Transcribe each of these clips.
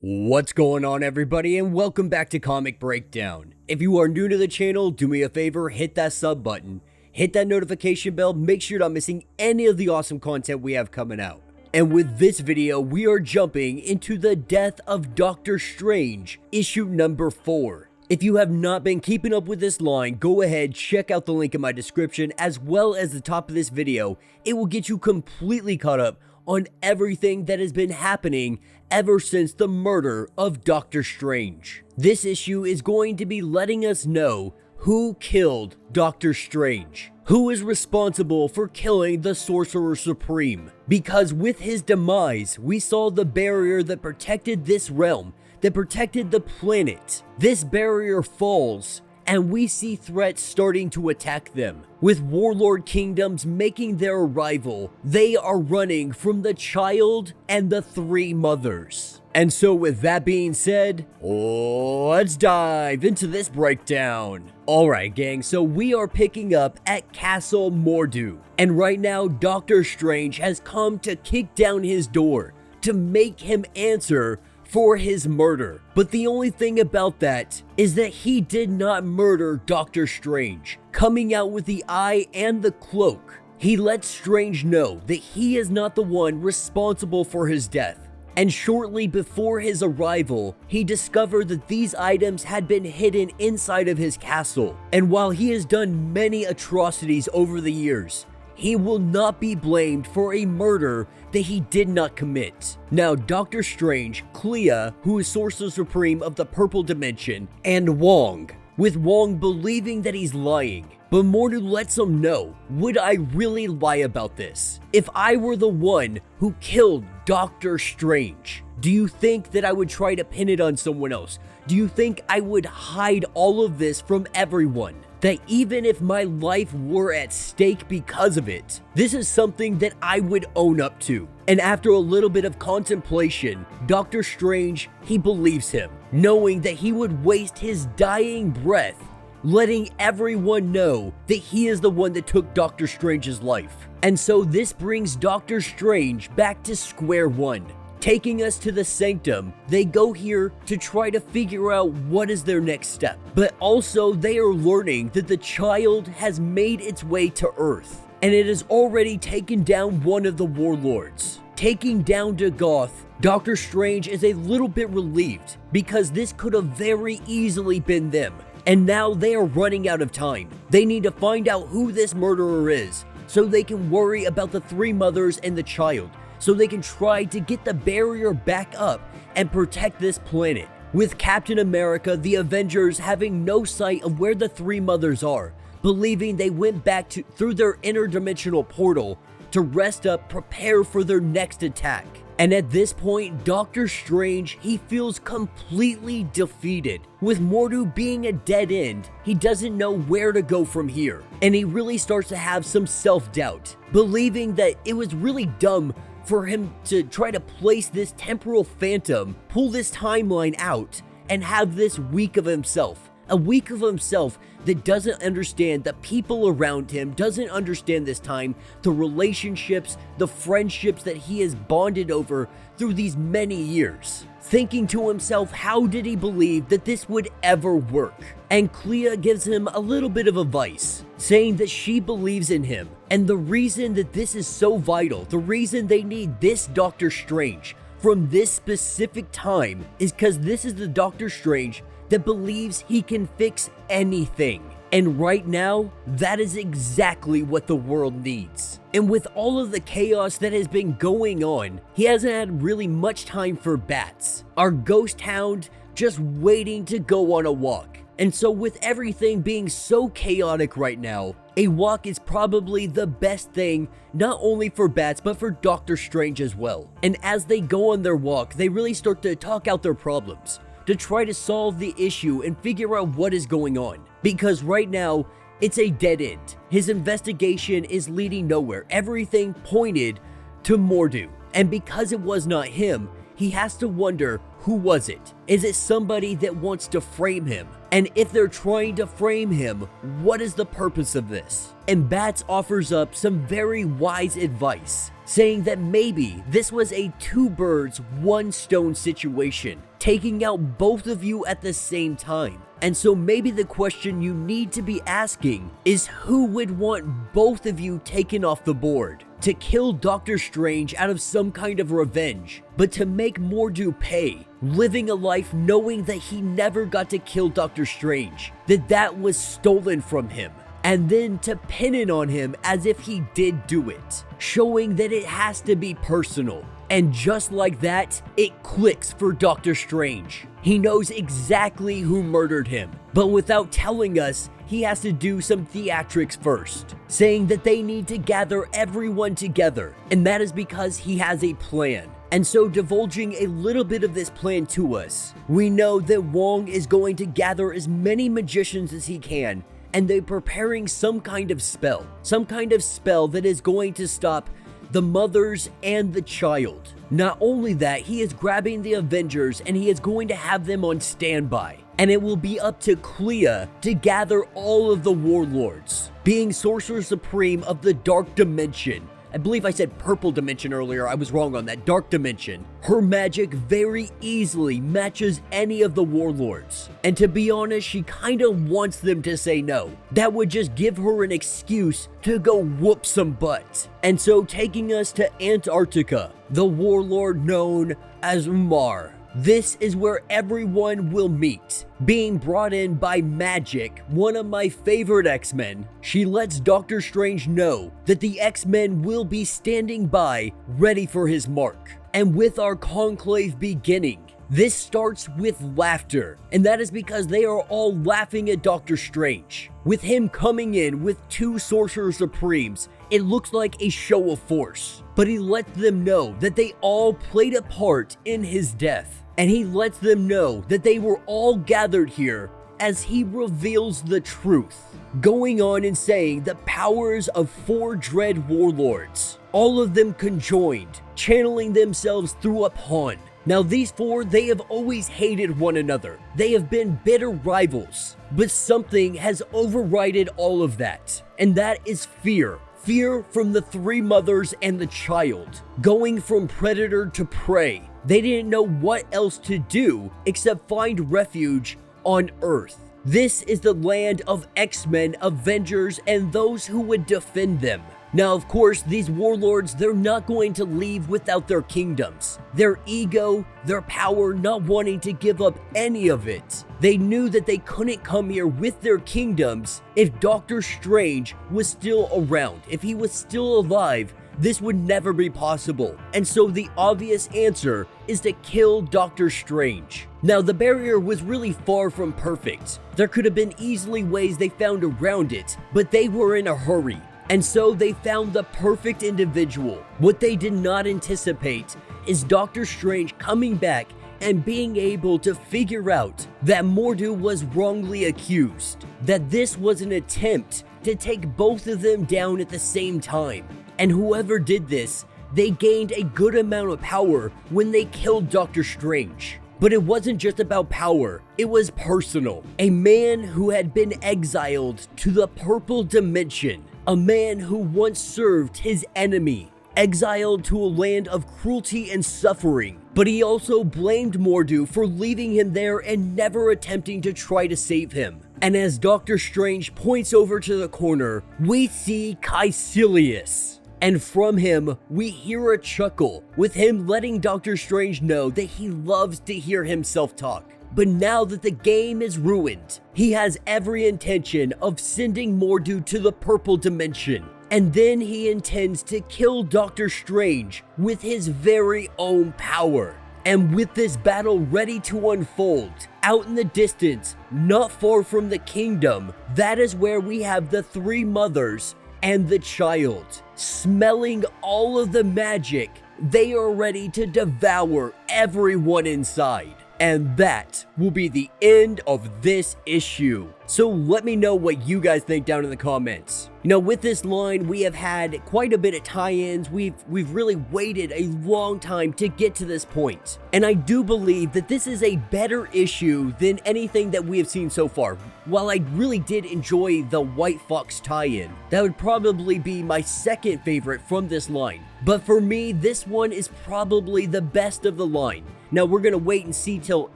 What's going on, everybody, and welcome back to Comic Breakdown. If you are new to the channel, do me a favor, hit that sub button, hit that notification bell, make sure you're not missing any of the awesome content we have coming out. And with this video, we are jumping into the Death of Doctor Strange, issue number 4. If you have not been keeping up with this line, go ahead, check out the link in my description as well as the top of this video. It will get you completely caught up on everything that has been happening ever since the murder of Doctor Strange. This issue is going to be letting us know who killed Doctor Strange, who is responsible for killing the Sorcerer Supreme, because with his demise, we saw the barrier that protected this realm, that protected the planet. This barrier falls, and we see threats starting to attack them. With warlord kingdoms making their arrival, they are running from the child and the three mothers. And so with that being said, let's dive into this breakdown. Alright gang, so we are picking up at Castle Mordu. And right now, Doctor Strange has come to kick down his door to make him answer for his murder. But the only thing about that is that he did not murder Doctor Strange. Coming out with the eye and the cloak, he lets Strange know that he is not the one responsible for his death. And shortly before his arrival, he discovered that these items had been hidden inside of his castle. And while he has done many atrocities over the years, he will not be blamed for a murder that he did not commit. Now, Doctor Strange, Clea, who is Sorcerer Supreme of the Purple Dimension, and Wong, with Wong believing that he's lying. But Mordu lets him know, would I really lie about this? If I were the one who killed Doctor Strange, do you think that I would try to pin it on someone else? Do you think I would hide all of this from everyone? That even if my life were at stake because of it, this is something that I would own up to. And after a little bit of contemplation, Doctor Strange, he believes him, knowing that he would waste his dying breath letting everyone know that he is the one that took Doctor Strange's life. And so this brings Doctor Strange back to square one. Taking us to the sanctum, they go here to try to figure out what is their next step. But also they are learning that the child has made its way to Earth, and it has already taken down one of the warlords. Taking down Dagoth, Doctor Strange is a little bit relieved because this could have very easily been them. And now they are running out of time. They need to find out who this murderer is so they can worry about the three mothers and the child, so they can try to get the barrier back up and protect this planet. With Captain America, the Avengers having no sight of where the three mothers are, believing they went back through their interdimensional portal to rest up, prepare for their next attack. And at this point, Doctor Strange, he feels completely defeated. With Mordu being a dead end, he doesn't know where to go from here. And he really starts to have some self-doubt, believing that it was really dumb for him to try to place this temporal phantom, pull this timeline out, and have this week of himself. A week of himself that doesn't understand the people around him, doesn't understand this time, the relationships, the friendships that he has bonded over through these many years. Thinking to himself, how did he believe that this would ever work? And Clea gives him a little bit of advice, saying that she believes in him. And the reason that this is so vital, the reason they need this Doctor Strange from this specific time is because this is the Doctor Strange that believes he can fix anything. And right now, that is exactly what the world needs. And with all of the chaos that has been going on, he hasn't had really much time for bats. Our ghost hound just waiting to go on a walk. And so with everything being so chaotic right now, a walk is probably the best thing, not only for bats, but for Doctor Strange as well. And as they go on their walk, they really start to talk out their problems, to try to solve the issue and figure out what is going on. Because right now, it's a dead end. His investigation is leading nowhere. Everything pointed to Mordu. And because it was not him, he has to wonder, who was it? Is it somebody that wants to frame him? And if they're trying to frame him, what is the purpose of this? And Bats offers up some very wise advice, saying that maybe this was a two birds, one stone situation. taking out both of you at the same time. And so maybe the question you need to be asking is, who would want both of you taken off the board? To kill Doctor Strange out of some kind of revenge, but to make Mordo pay, living a life knowing that he never got to kill Doctor Strange, that was stolen from him, and then to pin it on him as if he did do it, showing that it has to be personal. And just like that, it clicks for Doctor Strange. He knows exactly who murdered him, but without telling us, he has to do some theatrics first, saying that they need to gather everyone together, and that is because he has a plan. And so divulging a little bit of this plan to us, we know that Wong is going to gather as many magicians as he can, and they're preparing some kind of spell that is going to stop the mothers and the child. Not only that, he is grabbing the Avengers and he is going to have them on standby. And it will be up to Clea to gather all of the warlords, being Sorcerer Supreme of the Dark Dimension. I believe I said purple dimension earlier, I was wrong on that, dark dimension. Her magic very easily matches any of the warlords. And to be honest, she kinda wants them to say no. That would just give her an excuse to go whoop some butt. And so taking us to Antarctica, the warlord known as Mar. This is where everyone will meet. Being brought in by Magic, one of my favorite X-Men, she lets Doctor Strange know that the X-Men will be standing by, ready for his mark. And with our conclave beginning, this starts with laughter, and that is because they are all laughing at Doctor Strange. With him coming in with 2 Sorcerer Supremes, it looks like a show of force, but he lets them know that they all played a part in his death. And he lets them know that they were all gathered here as he reveals the truth, going on and saying the powers of 4 dread warlords, all of them conjoined, channeling themselves through a pawn. Now these 4, they have always hated one another. They have been bitter rivals, but something has overridden all of that, and that is fear. Fear from the 3 mothers and the child, going from predator to prey. They didn't know what else to do except find refuge on Earth. This is the land of X-Men, Avengers, and those who would defend them. Now, of course, these warlords, they're not going to leave without their kingdoms. Their ego, their power, not wanting to give up any of it. They knew that they couldn't come here with their kingdoms if Doctor Strange was still around. If he was still alive, this would never be possible. And so the obvious answer is to kill Doctor Strange. Now, the barrier was really far from perfect. There could have been easily ways they found around it, but they were in a hurry. And so they found the perfect individual. What they did not anticipate is Doctor Strange coming back and being able to figure out that Mordo was wrongly accused, that this was an attempt to take both of them down at the same time. And whoever did this, they gained a good amount of power when they killed Doctor Strange. But it wasn't just about power, it was personal. A man who had been exiled to the purple dimension. A man who once served his enemy, exiled to a land of cruelty and suffering, but he also blamed Mordo for leaving him there and never attempting to try to save him. And as Doctor Strange points over to the corner, we see Caecilius. And from him, we hear a chuckle, with him letting Doctor Strange know that he loves to hear himself talk. But now that the game is ruined, he has every intention of sending Mordo to the purple dimension. And then he intends to kill Doctor Strange with his very own power. And with this battle ready to unfold, out in the distance, not far from the kingdom, that is where we have the 3 mothers and the child. Smelling all of the magic, they are ready to devour everyone inside. And that will be the end of this issue. So let me know what you guys think down in the comments. You know, with this line, we have had quite a bit of tie-ins. We've really waited a long time to get to this point. And I do believe that this is a better issue than anything that we have seen so far. While I really did enjoy the White Fox tie-in, that would probably be my second favorite from this line. But for me, this one is probably the best of the line. Now we're gonna wait and see till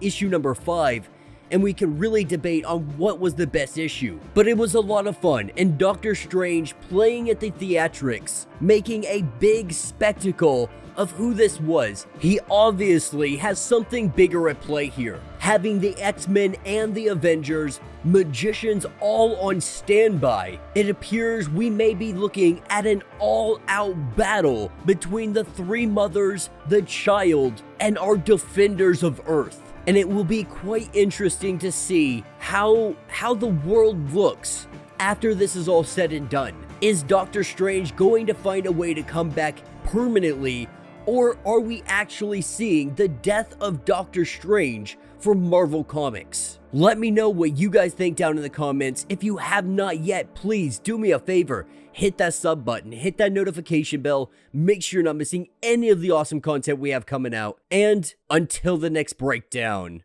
issue number 5, and we can really debate on what was the best issue. But it was a lot of fun, and Doctor Strange playing at the theatrics, making a big spectacle of who this was. He obviously has something bigger at play here. Having the X-Men and the Avengers, magicians all on standby, it appears we may be looking at an all-out battle between the Three Mothers, the Child, and our Defenders of Earth. And it will be quite interesting to see how the world looks after this is all said and done. Is Doctor Strange going to find a way to come back permanently, or are we actually seeing the death of Doctor Strange from Marvel Comics? Let me know what you guys think down in the comments. If you have not yet, please do me a favor. Hit that sub button, hit that notification bell, make sure you're not missing any of the awesome content we have coming out, and until the next breakdown.